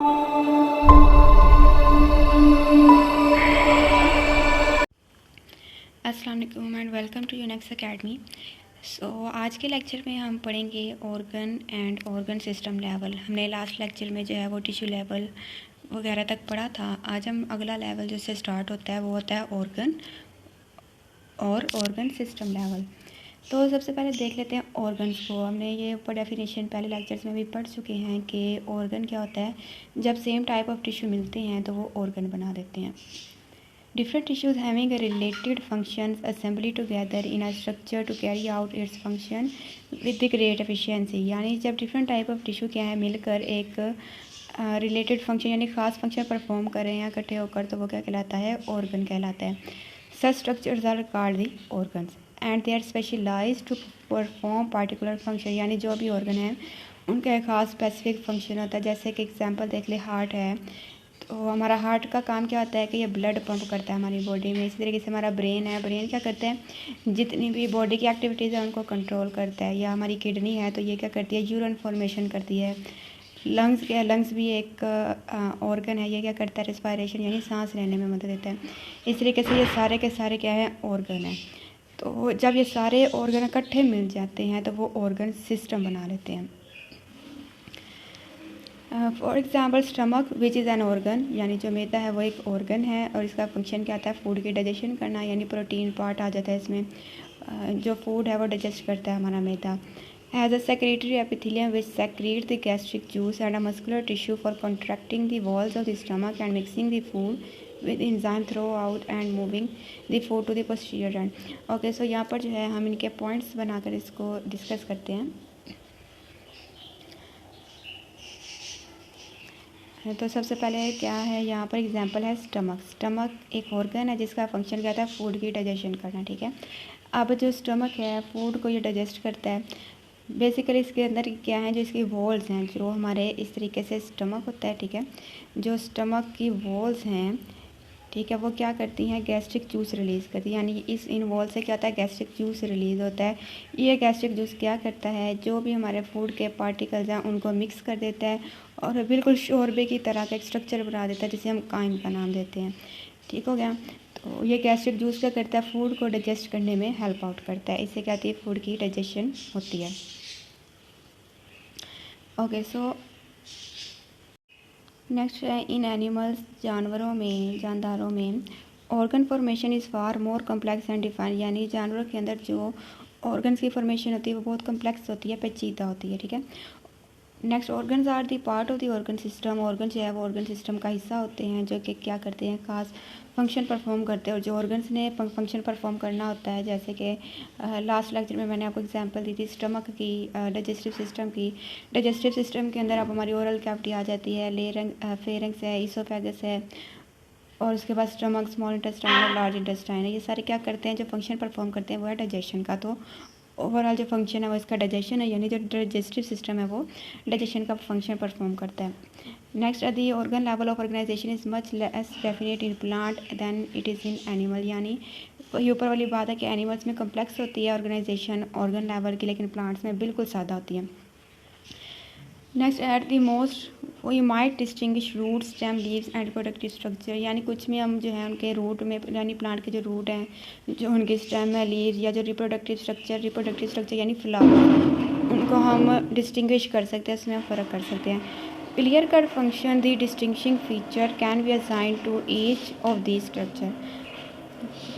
अस्सलाम वालेकुम and welcome to Unex Academy. आज के लेक्चर में हम पढ़ेंगे organ and organ system level. हमने लास्ट लेक्चर में जो है वो टिश्यू लेवल वगैरह तक पढ़ा था। आज हम अगला लेवल जिससे स्टार्ट होता है वो होता है ऑर्गन और ऑर्गन सिस्टम लेवल। तो सबसे पहले देख लेते हैं ऑर्गन्स को। हमने ये ऊपर डेफिनेशन पहले लेक्चर्स में भी पढ़ चुके हैं कि ऑर्गन क्या होता है। जब सेम टाइप ऑफ टिश्यू मिलते हैं तो वो ऑर्गन बना देते हैं। Different tissues having a related functions assembly together in a structure to carry out its function with the great efficiency। यानी जब डिफरेंट टाइप ऑफ टिश्यू क्या है मिलकर एक रिलेटेड फंक्शन यानी ख़ास फंक्शन परफॉर्म कर रहे हैं इकट्ठे होकर, तो वो क्या कहलाता है, ऑर्गन कहलाता है। Such structures are called the organs and they are specialised to perform particular function. यानी जो भी ऑर्गन है उनका एक ख़ास स्पेसिफिक फंक्शन होता है। जैसे कि एग्जांपल देख ले, हार्ट है तो हमारा हार्ट का काम क्या होता है कि ये ब्लड पंप करता है हमारी बॉडी में। इसी तरीके से हमारा ब्रेन है, ब्रेन क्या करता है, जितनी भी बॉडी की एक्टिविटीज़ है उनको कंट्रोल करता है। या हमारी किडनी है तो ये क्या करती है, यूरिन फॉर्मेशन करती है। लंग्स क्या है, लंग्स भी एक ऑर्गन है, ये क्या करता है, रिस्पायरेशन यानी सांस लेने में मदद देता है। इस तरीके से ये सारे के सारे क्या है, ऑर्गन है। तो जब ये सारे ऑर्गन इकट्ठे मिल जाते हैं तो वो ऑर्गन सिस्टम बना लेते हैं। For example stomach which is an organ, यानी जो मैदा है वो एक ऑर्गन है और इसका फंक्शन क्या आता है, फूड की डाइजेशन करना, यानी प्रोटीन पार्ट आ जाता है इसमें। जो फूड है वो डाइजेस्ट करता है हमारा मैदा। Has a secretory epithelium which secrete the gastric juice and a muscular tissue for contracting the walls of the stomach and mixing the food with enzyme throughout and moving the food to the posterior end. Okay, so यहाँ पर जो है हम इनके points बनाकर इसको discuss करते हैं। तो सबसे पहले क्या है, यहाँ पर एग्जांपल है स्टमक। स्टमक एक ऑर्गन है जिसका फंक्शन क्या था, फूड की डाइजेशन करना। ठीक है, अब जो स्टमक है फूड को ये डाइजेस्ट करता है। बेसिकली इसके अंदर क्या है, जो इसकी वॉल्स हैं, जो हमारे इस तरीके से स्टमक होता है। ठीक है, जो स्टमक की वॉल्स हैं, ठीक है, वो क्या करती हैं, गैस्ट्रिक जूस रिलीज़ करती है। यानी इस इन वॉल से क्या होता है, गैस्ट्रिक जूस रिलीज़ होता है। ये गैस्ट्रिक जूस क्या करता है, जो भी हमारे फूड के पार्टिकल्स हैं उनको मिक्स कर देता है और बिल्कुल शोरबे की तरह का एक स्ट्रक्चर बना देता है जिसे हम काइम का नाम देते हैं। ठीक हो गया। तो ये गैस्ट्रिक जूस क्या करता है, फूड को डाइजेस्ट करने में हेल्प आउट करता है। इससे क्या होती है, फूड की डाइजेशन होती है। ओके, सो नेक्स्ट है इन एनिमल्स, जानवरों में, जानदारों में organ formation is far more complex and defined. यानी जानवरों के अंदर जो ऑर्गन्स की फॉर्मेशन होती है वो बहुत कम्प्लेक्स होती है, पेचीदा होती है। ठीक है, next organs are the part of the organ system. Organ जो है वो ऑर्गन सिस्टम का हिस्सा होते हैं जो कि क्या करते हैं, खास फंक्शन परफॉर्म करते हैं। और जो ऑर्गन्स ने फंक्शन परफॉर्म करना होता है, जैसे कि लास्ट लेक्चर में मैंने आपको एग्जांपल दी थी स्टमक की, डाइजेस्टिव सिस्टम की। डाइजेस्टिव सिस्टम के अंदर अब हमारी ओरल कैविटी आ जाती है, फेरेंक्स है, ईसोफेगस है, और उसके बाद स्टमक, स्मॉल इंटेस्टाइन और लार्ज इंटेस्टाइन है। ये सारे क्या करते हैं, जो फंक्शन परफॉर्म करते हैं वो है डाइजेशन का। तो ओवरऑल जो फंक्शन है वो इसका डाइजेशन है, यानी जो डाइजेस्टिव सिस्टम है वो डाइजेशन का फंक्शन परफॉर्म करता है। Next the organ level of organisation is much less definite in plant than it is in animal. यानी ये ऊपर वाली बात है कि एनिमल्स में कम्प्लेक्स होती है ऑर्गेनाइजेशन ऑर्गन लेवल की, लेकिन प्लांट्स में बिल्कुल सादा होती है। Next at the most we might distinguish root, stem, leaves and reproductive structure. यानी कुछ में हम जो है उनके रूट में, यानी प्लांट के जो रूट हैं, जो उनके स्टेम है, लीव्स, या जो रिप्रोडक्टिव स्ट्रक्चर यानी फ्लावर, उनको हम डिस्टिंग्विश कर सकते हैं, उसमें हम फ़र्क कर सकते हैं। Clear cut function the distinguishing feature can be assigned to each of the structure.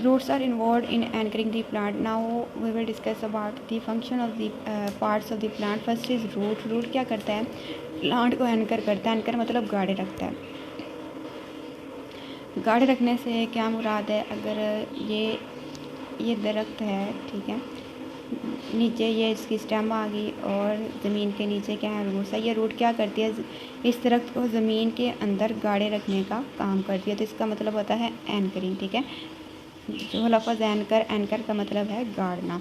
Roots are involved in anchoring the plant. Now we will discuss about the function of the parts of the plant. First is root. Root क्या करता है, plant को anchor करता है। Anchor मतलब गाढ़े रखता है। गाढ़े रखने से क्या मुराद है, अगर ये दरख्त है, ठीक है, नीचे ये इसकी स्टेम आ गई और ज़मीन के नीचे क्या है, रूट्स है। ये रूट क्या करती है, इस दरख्त को ज़मीन के अंदर गाढ़े रखने का काम करती है। तो इसका मतलब होता है एंकरिंग। ठीक है, जो लफ्ज़ एंकर का मतलब है गाड़ना।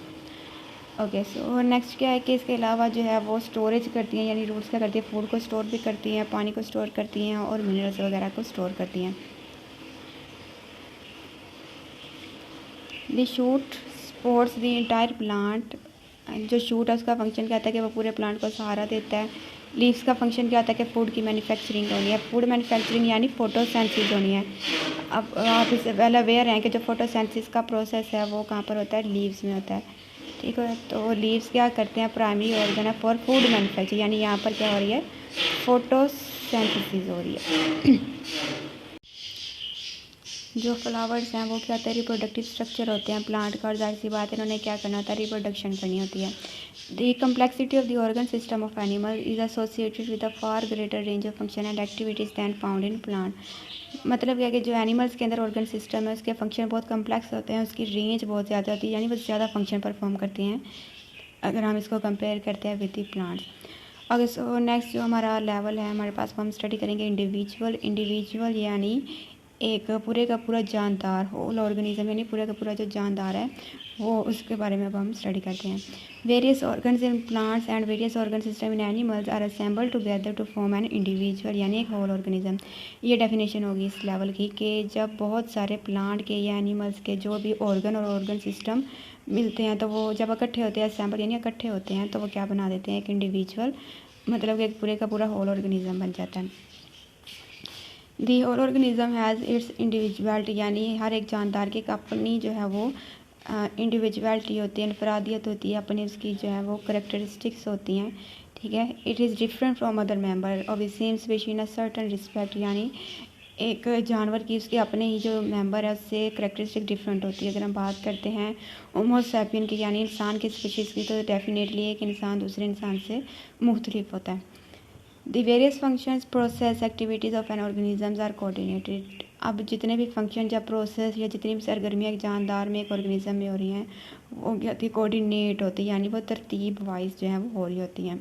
ओके, सो नेक्स्ट क्या है कि इसके अलावा जो है वो स्टोरेज करती हैं, यानी रूट्स क्या करती है, फूड को स्टोर भी करती हैं, पानी को स्टोर करती हैं और मिनरल्स वगैरह को स्टोर करती हैं। The shoot supports the entire plant. जो शूट है उसका फंक्शन क्या है कि वो पूरे प्लांट को सहारा देता है। लीव्स का फंक्शन क्या होता है कि फूड की मैन्युफैक्चरिंग होनी है, फूड मैन्युफैक्चरिंग यानी फोटोसेंसिस होनी है। अब आप इससे वेल अवेयर हैं कि जो फोटोसेंसिस का प्रोसेस है वो कहाँ पर होता है, लीव्स में होता है। ठीक है, तो लीव्स क्या करते हैं, प्राइमरी ऑर्गन है फॉर फूड मैन्युफैक्चरिंग, यानी यहाँ पर क्या हो रही है, फोटोसेंसिस हो रही है। जो फ्लावर्स हैं वो क्या होता है, रिप्रोडक्टिव स्ट्रक्चर होते हैं प्लांट का, और जाहिर सी बात है इन्होंने क्या करना होता है, रिप्रोडक्शन करनी होती है। The complexity of the organ system of animal is associated with a far greater range of function and activities than found in plant. मतलब क्या कि जो एनिमल्स के अंदर ऑर्गन सिस्टम है उसके फंक्शन बहुत कम्प्लेक्स होते हैं, उसकी रेंज बहुत ज़्यादा होती है, यानी वो ज़्यादा फंक्शन परफॉर्म करते हैं अगर हम इसको कंपेयर करते हैं विद द प्लांट्स। अगर सो नेक्स्ट जो हमारा लेवल है हमारे पास, वो हम स्टडी करेंगे इंडिविजुअल यानी एक पूरे का पूरा जानदार, होल ऑर्गेनिज्म यानी पूरा का पूरा जो जानदार है वो, उसके बारे में अब हम स्टडी करते हैं। Various organs in plants and various organ system in animals are assembled together to form an individual यानी एक होल ऑर्गेनिज्म। ये डेफिनेशन होगी इस लेवल की कि जब बहुत सारे प्लांट के या एनिमल्स के जो भी ऑर्गन और ऑर्गन सिस्टम मिलते हैं तो वो जब इकट्ठे होते हैं, असेंबल यानी इकट्ठे होते हैं, तो वो क्या बना देते हैं, एक इंडिविजुअल, मतलब कि एक पूरे का पूरा होल ऑर्गेनिज्म बन जाता है। The whole organism has its individuality, यानी हर एक जानदार की अपनी जो है वो इंडिविजुअलिटी होती है, इनफरादियत होती है, अपनी उसकी जो है वो करेक्टरिस्टिक्स होती हैं। ठीक है, it is different from other member of the same species in a certain respect, यानी एक जानवर की उसके अपने ही जो मेंबर है उससे करेक्टरिस्टिक डिफरेंट होती है। अगर हम बात करते हैं होमो सैपियन की यानी इंसान की स्पीशीज़ की, तो डेफिनेटली एक इंसान दूसरे इंसान से मुख्तलिफ होता है। The various functions, process, activities of an organisms are coordinated। अब जितने भी फंक्शन या प्रोसेस या जितनी भी सरगर्मियाँ एक जानदार में एक ऑर्गेनिज्म में हो रही हैं वो क्या होती है, कोऑर्डिनेट होती है, यानी वो तरतीब वाइज जो है वो हो रही होती हैं।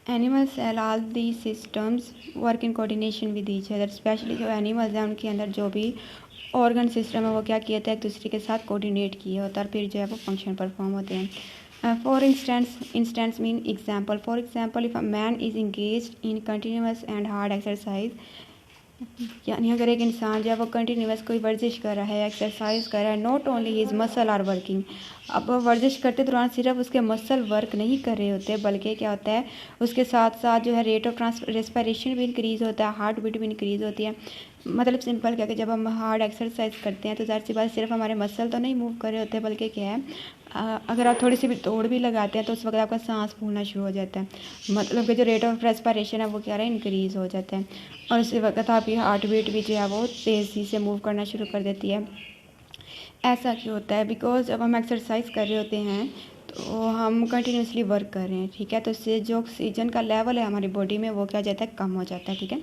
Animal cell all the systems work in coordination with each other, specially जो एनिमल्स हैं उनके अंदर जो भी ऑर्गन सिस्टम है वो क्या किया होता है, एक दूसरे के साथ कोऑर्डिनेट किया होता है और फिर जो है वो फंक्शन परफॉर्म होते हैं। For instance mean example. For example, if a man is engaged in continuous and hard exercise, यानी अगर एक इंसान जो है वो कंटिन्यूस कोई वर्जिश कर रहा है, एक्सरसाइज कर रहा है, not only his muscle are working, अब वर्जिश करते दौरान सिर्फ उसके मसल वर्क नहीं कर रहे होते बल्कि क्या होता है उसके साथ साथ जो है रेट ऑफ रेस्पिरेशन भी इंक्रीज़ होता है, हार्ट बीट भी इंक्रीज़ होती है। मतलब सिंपल क्या कि जब हम हार्ड एक्सरसाइज करते हैं तो ज़ाहिर सी बात सिर्फ हमारे मसल तो नहीं मूव कर रहे होते बल्कि क्या है, अगर आप थोड़ी सी भी दौड़ भी लगाते हैं तो उस वक्त आपका सांस फूलना शुरू हो जाता है, मतलब कि जो रेट ऑफ रेस्पिरेशन है वो क्या है, इंक्रीज़ हो जाता है, और उसी वक्त आपकी हार्ट बीट भी जो है वो तेज़ी से मूव करना शुरू कर देती है। ऐसा क्यों होता है, बिकॉज जब हम एक्सरसाइज कर रहे होते हैं तो हम कंटिन्यूसली वर्क कर रहे हैं, ठीक है, तो इससे जो ऑक्सीजन का लेवल है हमारी बॉडी में वो क्या हो जाता है, कम हो जाता है। ठीक है,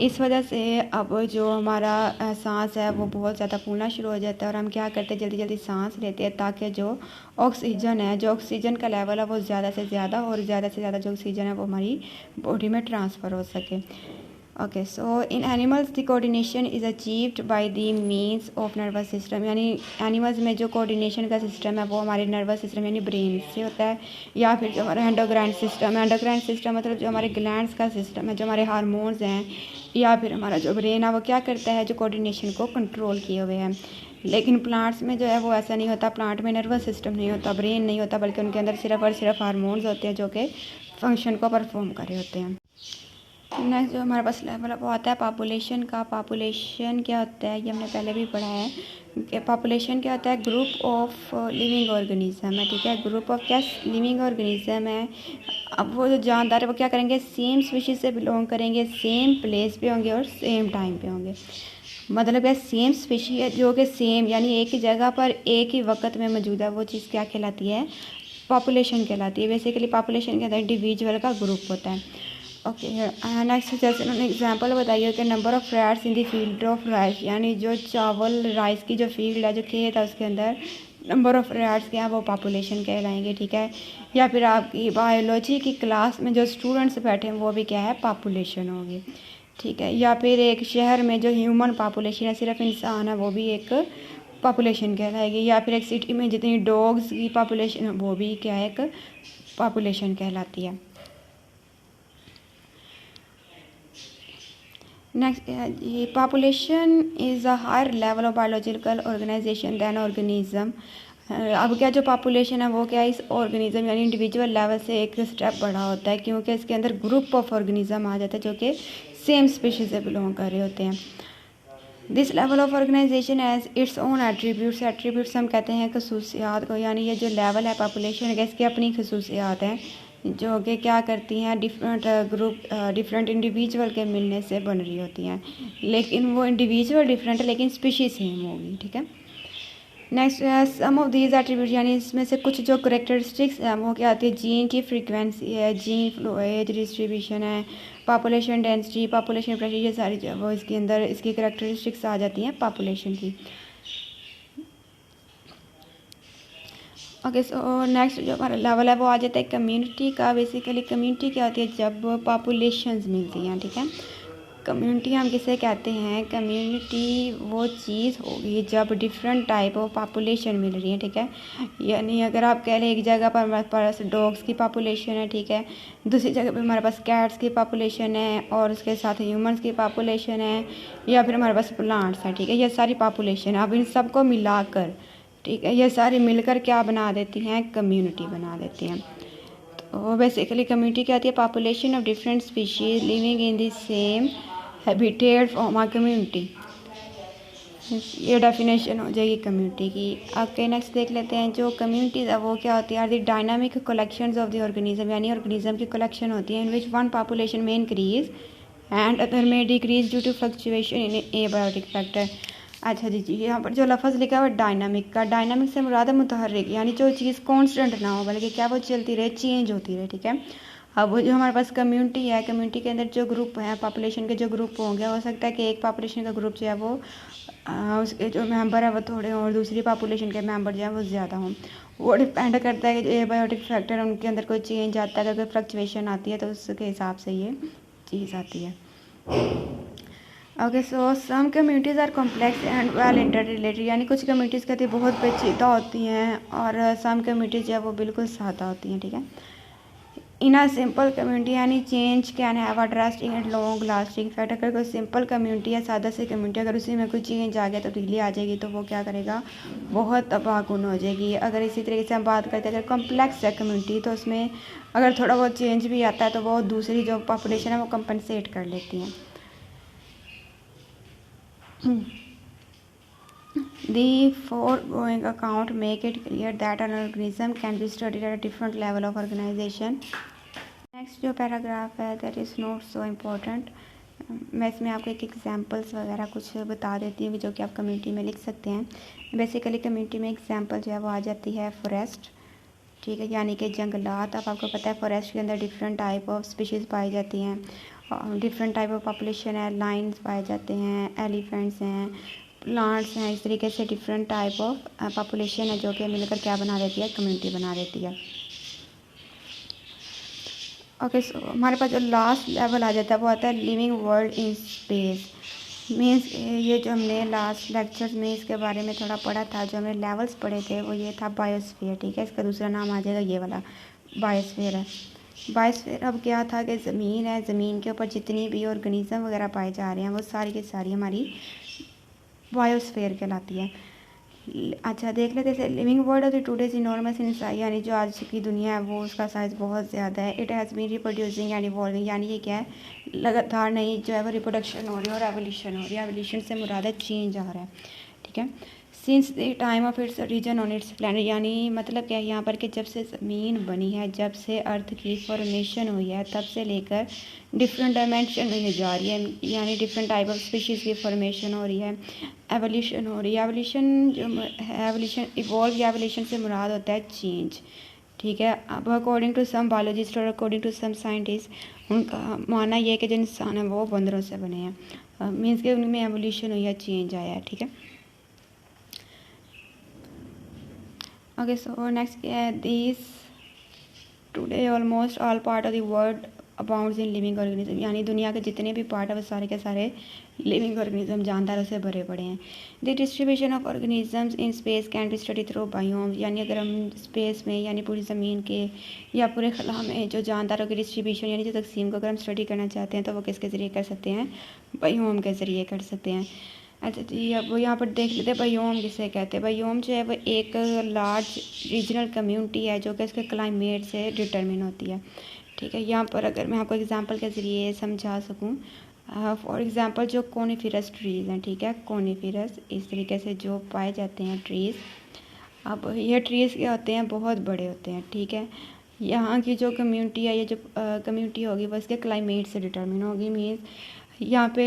इस वजह से अब जो हमारा सांस है वो बहुत ज़्यादा फूलना शुरू हो जाता है और हम क्या करते हैं, जल्दी जल्दी सांस लेते हैं ताकि जो ऑक्सीजन है, जो ऑक्सीजन का लेवल है वो ज़्यादा से ज़्यादा और ज़्यादा से ज़्यादा जो ऑक्सीजन है वो हमारी बॉडी में ट्रांसफ़र हो सके। Okay, so in animals the coordination is achieved by the means of nervous system, यानी एनिमल्स में जो कोऑर्डिनेशन का सिस्टम है वो हमारे नर्वस सिस्टम यानी ब्रेन से होता है, या फिर जो हमारा एंडोक्राइन सिस्टम है, एंडोक्राइन सिस्टम मतलब जो हमारे ग्लैंड्स का सिस्टम है, जो हमारे हार्मोन्स हैं, या फिर हमारा जो ब्रेन है वो क्या करता है, जो कोऑर्डिनेशन को कंट्रोल किए हुए हैं। लेकिन प्लांट्स में जो है वो ऐसा नहीं होता, प्लांट में नर्वस सिस्टम नहीं होता, ब्रेन नहीं होता, बल्कि उनके अंदर सिर्फ और सिर्फ हार्मोन्स होते हैं जो कि फंक्शन को परफॉर्म कर रहे होते हैं। नेक्स्ट जो हमारे पास लेवल वो आता है पॉपुलेशन का। पॉपुलेशन क्या होता है, ये हमने पहले भी पढ़ा है कि पॉपुलेशन क्या होता है, ग्रुप ऑफ लिविंग ऑर्गेनिज्म है। ठीक है, ग्रुप ऑफ क्या लिविंग ऑर्गेनिज्म है। अब वो जो जानदार है वो क्या करेंगे, सेम स्पीशीज से बिलोंग करेंगे, सेम प्लेस पे होंगे और सेम टाइम पे होंगे। मतलब है सेम स्पीशी है जो कि सेम यानी एक ही जगह पर एक ही वक्त में मौजूद है, वो चीज़ क्या कहलाती है, पॉपुलेशन कहलाती है। बेसिकली पॉपुलेशन के अंदर इंडिविजुअल का ग्रुप होता है। ओके, नेक्स्ट जैसे उन्होंने एग्जांपल बताइए कि number of rats in the field of rice, यानी जो चावल राइस की जो फील्ड है, जो खेत है, उसके अंदर नंबर ऑफ़ रैट्स क्या है वो पॉपुलेशन कहलाएंगे। ठीक है, या फिर आपकी बायोलॉजी की क्लास में जो स्टूडेंट्स बैठे हैं वो भी क्या है, पॉपुलेशन होगी। ठीक है, या फिर एक शहर में जो ह्यूमन पॉपुलेशन है, सिर्फ इंसान है, वो भी एक पॉपुलेशन कहलाएगी। या फिर एक सिटी में जितनी डॉग्स की पॉपुलेशन है वो भी क्या है, एक पॉपुलेशन कहलाती है। Next, population is a higher level of biological organization than organism। अब क्या जो पॉपुलेशन है वो क्या है इस ऑर्गेनिज्म यानी इंडिविजुअल लेवल से एक स्टेप बड़ा होता है, क्योंकि इसके अंदर ग्रुप ऑफ ऑर्गेनिज्म आ जाता है जो कि सेम स्पीशीज से बिलोंग कर रहे होते हैं। This level of organisation as its own attributes, attributes हम कहते हैं खसूसियात को, यानी ये जो लेवल है पॉपुलेशन का इसकी अपनी खसूसियात हैं जो कि क्या करती हैं डिफरेंट ग्रुप डिफरेंट इंडिविजुअल के मिलने से बन रही होती हैं, लेकिन वो इंडिविजुअल डिफरेंट है लेकिन स्पीशीज सेम होगी। ठीक है, next sum of these attribute यानी इसमें से कुछ जो करेक्टरिस्टिक्स हैं वो क्या आती है, जीन की फ्रीक्वेंसी है, जीन फ्लो, एज डिस्ट्रीब्यूशन है, पॉपुलेशन डेंसिटी, पॉपुलेशन प्रेशर, ये सारी जो वो इसके अंदर इसकी करेक्टरिस्टिक्स आ जाती हैं पॉपुलेशन की। ओके, सो नेक्स्ट जो हमारा लेवल है वो आ जाता है कम्युनिटी का। बेसिकली कम्युनिटी क्या होती है, जब पॉपुलेशंस मिलती हैं। ठीक है, कम्युनिटी हम किसे कहते हैं, कम्युनिटी वो चीज़ होगी जब डिफरेंट टाइप ऑफ पॉपुलेशन मिल रही है। ठीक है, यानी अगर आप कह लें एक जगह पर हमारे पास डॉग्स की पॉपुलेशन है, ठीक है, दूसरी जगह पर हमारे पास कैट्स की पॉपुलेशन है और उसके साथ ह्यूमंस की पॉपुलेशन है, या फिर हमारे पास प्लांट्स है। ठीक है, ये सारी पॉपुलेशन है। अब इन सबको मिलाकर, ठीक है, ये सारी मिलकर क्या बना देती हैं, कम्युनिटी बना देती हैं। तो बेसिकली कम्युनिटी क्या होती है, population of different species living in the same habitat form a community. ये डेफिनेशन हो जाएगी कम्युनिटी की। ओके, नेक्स्ट देख लेते हैं जो कम्युनिटीज है वो क्या होती है, are the dynamic collections of the organism, यानी ऑर्गेनिज्म की कलेक्शन होती है इन विच वन पॉपुलेशन में इंक्रीज एंड अदर में decrease due to fluctuation in abiotic factor. अच्छा जी, यहाँ पर जो लफ्ज़ लिखा हुआ है डायनामिक का, डायनामिक से मुराद है मुतहर्रिक, यानी जो चीज़ कांस्टेंट ना हो बल्कि क्या वो चलती रहे, चेंज होती रहे। ठीक है, अब वो जो हमारे पास कम्युनिटी है, कम्युनिटी के अंदर जो ग्रुप हैं पॉपुलेशन के, जो ग्रुप होंगे, हो सकता है कि एक पॉपुलेशन का ग्रुप जो है वो उसके जो मेंबर है वो थोड़े हों और दूसरी पॉपुलेशन के मेंबर जो है वो ज़्यादा हों। वो डिपेंड करता है कि जो एबायोटिक फैक्टर है उनके अंदर कोई चेंज आता है, अगर कोई फ्लक्चुएशन आती है तो उसके हिसाब से ये चीज़ आती है। Okay, so some communities are complex and well inter related, यानी कुछ कम्युनिटीज़ कहती है बहुत पेचीदा होती हैं और सम कम्युनिटीज़ जो है वो बिल्कुल सादा होती हैं। ठीक है, इन अ सिंपल कम्युनिटी यानी change can have a drastic and long lasting effect. अगर कोई सिंपल कम्युनिटी है, सादा सी कम्युनिटी, अगर उसी में कोई चेंज आ गया तो डिले आ जाएगी, तो वो क्या करेगा, बहुत तबाहकुन हो जाएगी। अगर इसी तरीके से हम बात करते हैं अगर कॉम्प्लेक्स है कम्युनिटी, तो उसमें अगर थोड़ा बहुत चेंज भी आता है तो वो दूसरी जो पॉपुलेशन है वो कंपनसेट कर लेती हैं। The foregoing account make it clear that an organism can be studied at a different level of organization. Next जो पैराग्राफ है that is not so important. मैं इसमें आपको एक एग्जांपल्स वगैरह कुछ बता देती हूँ जो कि आप कम्युनिटी में लिख सकते हैं। बेसिकली कम्युनिटी में एग्जांपल जो है वो आ जाती है फॉरेस्ट। ठीक है, यानी कि जंगलात। अब आपको पता है फॉरेस्ट के अंदर डिफरेंट टाइप ऑफ स्पीशीज़ पाई जाती हैं, डिफरेंट टाइप ऑफ पॉपुलेशन है, लाइन्स पाए जाते हैं, एलिफेंट्स हैं, प्लांट्स हैं, इस तरीके से डिफरेंट टाइप ऑफ पॉपुलेशन है जो कि मिलकर क्या बना देती है, कम्युनिटी बना देती है। ओके, सो हमारे पास जो लास्ट लेवल आ जाता है वो आता है living world in space. Means ये जो हमने लास्ट लेक्चर्स में इसके बारे में थोड़ा पढ़ा था, जो हमने लेवल्स पढ़े थे वो ये था बायोस्फीयर। ठीक है, इसका दूसरा नाम आ जाएगा ये वाला बायोस्फीयर है। बायोस्फीयर अब क्या था कि ज़मीन है, ज़मीन के ऊपर जितनी भी ऑर्गेनिज्म वगैरह पाए जा रहे हैं वो सारी की सारी हमारी बायोस्फीयर कहलाती है। अच्छा, देख लेते हैं living world of the today's enormous in size, यानी जो आज की दुनिया है वो उसका साइज़ बहुत ज़्यादा है। It has been reproducing and evolving, यानी ये क्या है, लगातार नई जो है वो रिप्रोडक्शन हो रही है और एवोल्यूशन हो रही है। एवोल्यूशन से मुराद है चेंज आ रहा है। ठीक है, since the time of its reason on its planet, यानी मतलब क्या है यहाँ पर कि जब से ज़मीन बनी है, जब से अर्थ की फॉर्मेशन हुई है, तब से लेकर डिफरेंट डायमेंशन में जा रही है, यानी डिफरेंट टाइप ऑफ स्पीशीज़ की फॉर्मेशन हो रही है, एवोल्यूशन हो रही है। एवोल्यूशन जो एवोल्यूशन इवॉल्व, एवोल्यूशन से मुराद होता है चेंज। ठीक है, अब अकॉर्डिंग टू सम बायोलॉजिस्ट और अकॉर्डिंग टू सम साइंटिस्ट उनका मानना ये है कि जो इंसान है वो बंदरों से बने हैं, मीन्स कि उनमें एवोल्यूशन हुई है, चेंज आया है। ठीक है, okay, so next this today almost all part of the world abounds in living organism, यानी दुनिया के जितने भी पार्ट है वो सारे के सारे लिविंग ऑर्गेनिज्म, जानदारों से भरे पड़े हैं। The distribution of organisms in space can be study through biomes, यानी अगर हम स्पेस में यानी पूरी ज़मीन के या पूरे खला में जो जानदारों की डिस्ट्रीब्यूशन यानी जो तकसीम को अगर हम स्टडी करना चाहते हैं तो वो किसके ज़रिए कर सकते हैं, बायोम के ज़रिए कर सकते हैं। अच्छा जी, अब यहाँ पर देख लेते हैं बायोम किसे कहते हैं। बायोम जो है वो एक लार्ज रीजनल कम्युनिटी है जो कि इसके क्लाइमेट से डिटरमिन होती है। ठीक है, यहाँ पर अगर मैं आपको एग्जांपल के ज़रिए समझा सकूँ, फॉर एग्जांपल जो कोनिफेरस ट्रीज़ हैं, ठीक है, कोनिफेरस इस तरीके से जो पाए जाते हैं ट्रीज़। अब ये ट्रीज़ क्या होते हैं, बहुत बड़े होते हैं। ठीक है, यहाँ की जो कम्युनिटी है, ये जो कम्युनिटी होगी वो इसके क्लाइमेट से डिटरमिन होगी। मीन्स यहाँ पे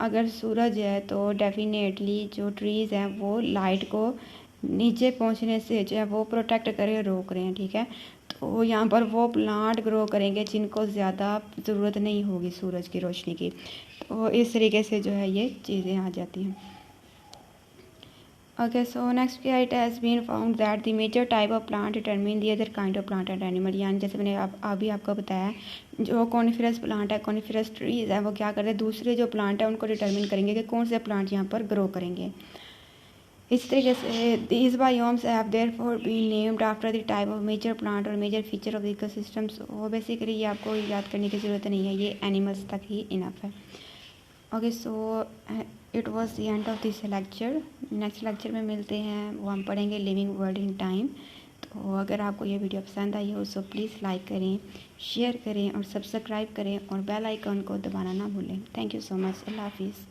अगर सूरज है तो डेफिनेटली जो ट्रीज़ हैं वो लाइट को नीचे पहुँचने से जो है वो प्रोटेक्ट करे, रोक रहे हैं। ठीक है, तो यहाँ पर वो प्लांट ग्रो करेंगे जिनको ज़्यादा ज़रूरत नहीं होगी सूरज की रोशनी की। तो इस तरीके से जो है ये चीज़ें आ जाती हैं। Okay, so next it has been found that the major type of plant determine the other kind of plant and animal। यानी जैसे मैंने अभी आपको बताया, जो कॉनिफेरस प्लांट है, कॉनिफेरस ट्रीज है, वो क्या कर रहे हैं, दूसरे जो प्लांट है उनको डिटरमिन करेंगे कि कौन से प्लांट यहाँ पर ग्रो करेंगे। इस तरीके से these biomes have therefore been named after the type of major plant और major feature of the ecosystem। so basically ये आपको याद करने की ज़रूरत नहीं है, ये एनिमल्स तक ही इनफ है। Okay, so it was the end of this lecture. Next lecture में मिलते हैं, वो हम पढ़ेंगे लिविंग वर्ल्ड इन टाइम। तो अगर आपको ये वीडियो पसंद आई हो तो प्लीज़ लाइक करें, शेयर करें और सब्सक्राइब करें और बेल आइकन को दबाना ना भूलें। Thank you so much. Allah हाफिज़।